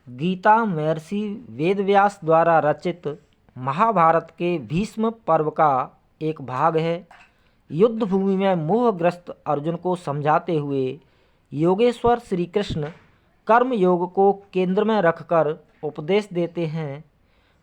गीता महर्षि वेदव्यास द्वारा रचित महाभारत के भीष्म पर्व का एक भाग है। युद्ध भूमि में मोहग्रस्त अर्जुन को समझाते हुए योगेश्वर श्री कृष्ण कर्म योग को केंद्र में रखकर उपदेश देते हैं।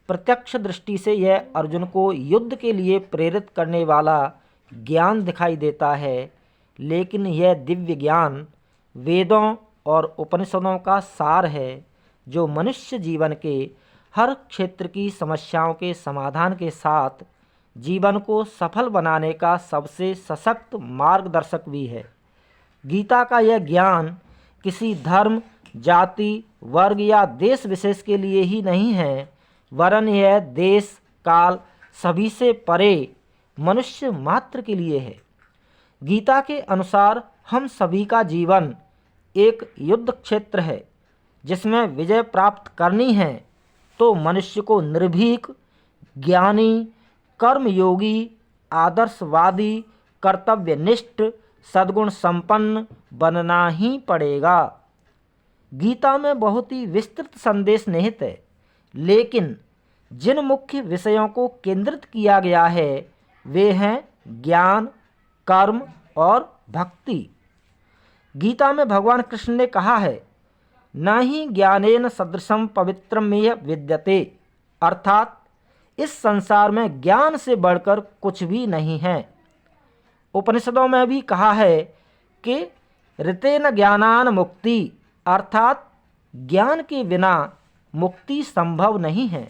प्रत्यक्ष दृष्टि से यह अर्जुन को युद्ध के लिए प्रेरित करने वाला ज्ञान दिखाई देता है, लेकिन यह दिव्य ज्ञान वेदों और उपनिषदों का सार है जो मनुष्य जीवन के हर क्षेत्र की समस्याओं के समाधान के साथ जीवन को सफल बनाने का सबसे सशक्त मार्गदर्शक भी है। गीता का यह ज्ञान किसी धर्म, जाति, वर्ग या देश विशेष के लिए ही नहीं है, वरन यह देश काल सभी से परे मनुष्य मात्र के लिए है। गीता के अनुसार हम सभी का जीवन एक युद्ध क्षेत्र है जिसमें विजय प्राप्त करनी है तो मनुष्य को निर्भीक, ज्ञानी, कर्मयोगी, आदर्शवादी, कर्तव्यनिष्ठ, सद्गुण संपन्न बनना ही पड़ेगा। गीता में बहुत ही विस्तृत संदेश निहित है, लेकिन जिन मुख्य विषयों को केंद्रित किया गया है वे हैं ज्ञान, कर्म और भक्ति। गीता में भगवान कृष्ण ने कहा है, न ही ज्ञानेन सदृशम पवित्रमेय विद्यते, अर्थात इस संसार में ज्ञान से बढ़कर कुछ भी नहीं है। उपनिषदों में भी कहा है कि ऋतेन ज्ञानान मुक्ति, अर्थात ज्ञान के बिना मुक्ति संभव नहीं है।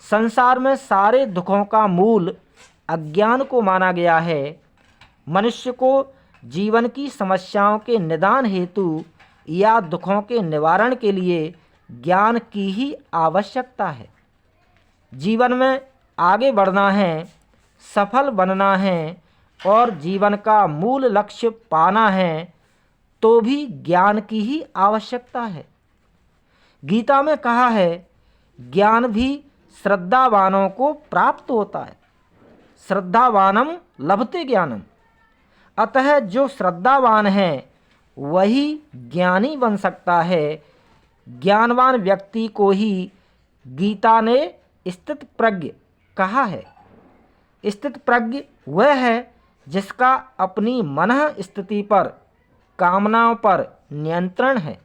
संसार में सारे दुखों का मूल अज्ञान को माना गया है। मनुष्य को जीवन की समस्याओं के निदान हेतु या दुखों के निवारण के लिए ज्ञान की ही आवश्यकता है। जीवन में आगे बढ़ना है, सफल बनना है और जीवन का मूल लक्ष्य पाना है तो भी ज्ञान की ही आवश्यकता है। गीता में कहा है, ज्ञान भी श्रद्धावानों को प्राप्त होता है। श्रद्धावानम लभते ज्ञानम, अतः जो श्रद्धावान है वही ज्ञानी बन सकता है। ज्ञानवान व्यक्ति को ही गीता ने स्थित प्रज्ञ कहा है। स्थित प्रज्ञ वह है जिसका अपनी मनः स्थिति पर, कामनाओं पर नियंत्रण है।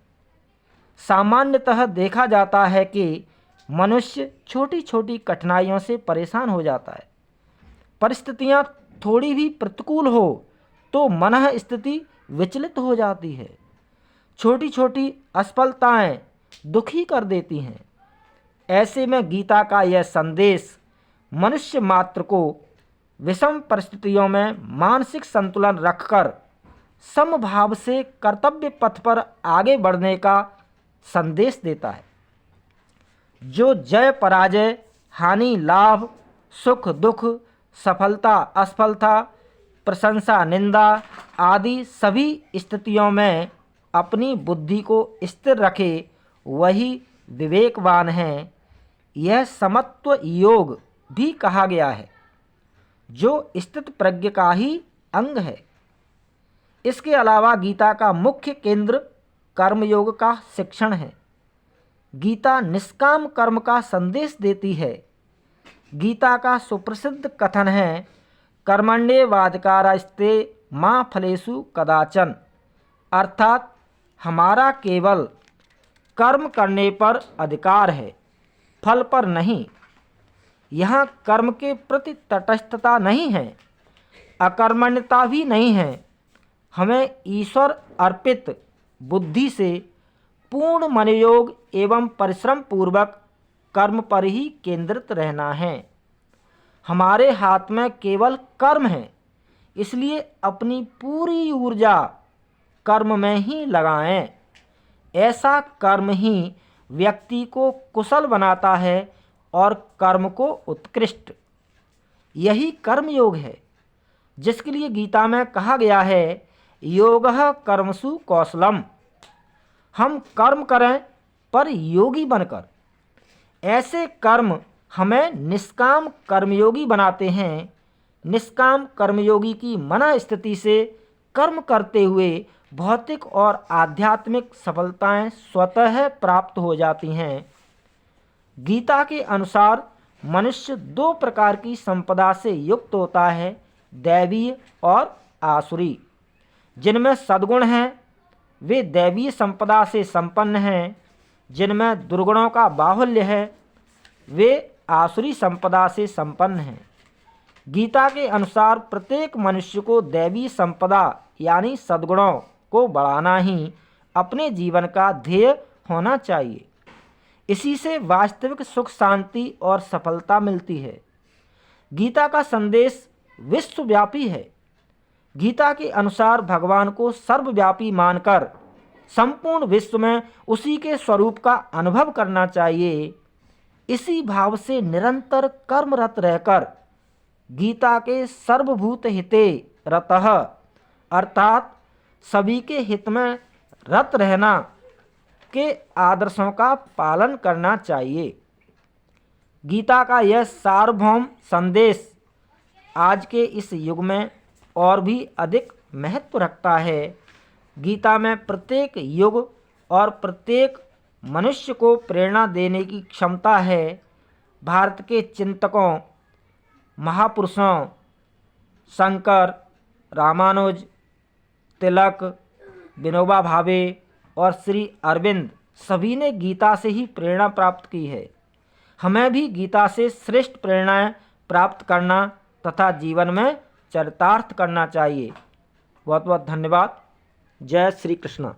सामान्यतः देखा जाता है कि मनुष्य छोटी छोटी कठिनाइयों से परेशान हो जाता है। परिस्थितियाँ थोड़ी भी प्रतिकूल हो तो मनः स्थिति विचलित हो जाती है। छोटी छोटी असफलताएं दुखी कर देती हैं। ऐसे में गीता का यह संदेश मनुष्य मात्र को विषम परिस्थितियों में मानसिक संतुलन रखकर समभाव से कर्तव्य पथ पर आगे बढ़ने का संदेश देता है। जो जय पराजय, हानि लाभ, सुख दुख, सफलता असफलता, प्रशंसा निंदा आदि सभी स्थितियों में अपनी बुद्धि को स्थिर रखे वही विवेकवान है। यह समत्व योग भी कहा गया है जो स्थित प्रज्ञ का ही अंग है। इसके अलावा गीता का मुख्य केंद्र कर्मयोग का शिक्षण है। गीता निष्काम कर्म का संदेश देती है। गीता का सुप्रसिद्ध कथन है, कर्मण्येवाधिकारस्ते मा फलेषु कदाचन, अर्थात हमारा केवल कर्म करने पर अधिकार है, फल पर नहीं। यहाँ कर्म के प्रति तटस्थता नहीं है, अकर्मण्यता भी नहीं है। हमें ईश्वर अर्पित बुद्धि से पूर्ण मनोयोग एवं परिश्रम पूर्वक कर्म पर ही केंद्रित रहना है। हमारे हाथ में केवल कर्म है, इसलिए अपनी पूरी ऊर्जा कर्म में ही लगाएं। ऐसा कर्म ही व्यक्ति को कुशल बनाता है और कर्म को उत्कृष्ट। यही कर्मयोग है जिसके लिए गीता में कहा गया है, योगः कर्मसु कौशलम। हम कर्म करें पर योगी बनकर। ऐसे कर्म हमें निष्काम कर्मयोगी बनाते हैं। निष्काम कर्मयोगी की मनः स्थिति से कर्म करते हुए भौतिक और आध्यात्मिक सफलताएं स्वतः प्राप्त हो जाती हैं। गीता के अनुसार मनुष्य दो प्रकार की संपदा से युक्त होता है, दैवीय और आसुरी। जिनमें सद्गुण हैं वे दैवीय संपदा से संपन्न हैं, जिनमें दुर्गुणों का बाहुल्य है वे आसुरी संपदा से संपन्न हैं। गीता के अनुसार प्रत्येक मनुष्य को दैवी संपदा यानी सद्गुणों को बढ़ाना ही अपने जीवन का ध्येय होना चाहिए। इसी से वास्तविक सुख, शांति और सफलता मिलती है। गीता का संदेश विश्वव्यापी है। गीता के अनुसार भगवान को सर्वव्यापी मानकर संपूर्ण विश्व में उसी के स्वरूप का अनुभव करना चाहिए। इसी भाव से निरंतर कर्मरत रहकर गीता के सर्वभूत हिते रतः अर्थात सभी के हित में रत रहना के आदर्शों का पालन करना चाहिए। गीता का यह सार्वभौम संदेश आज के इस युग में और भी अधिक महत्व रखता है। गीता में प्रत्येक युग और प्रत्येक मनुष्य को प्रेरणा देने की क्षमता है। भारत के चिंतकों, महापुरुषों शंकर, रामानुज, तिलक, विनोबा भावे और श्री अरविंद सभी ने गीता से ही प्रेरणा प्राप्त की है। हमें भी गीता से श्रेष्ठ प्रेरणाएं प्राप्त करना तथा जीवन में चरितार्थ करना चाहिए। बहुत बहुत धन्यवाद। जय श्री कृष्ण।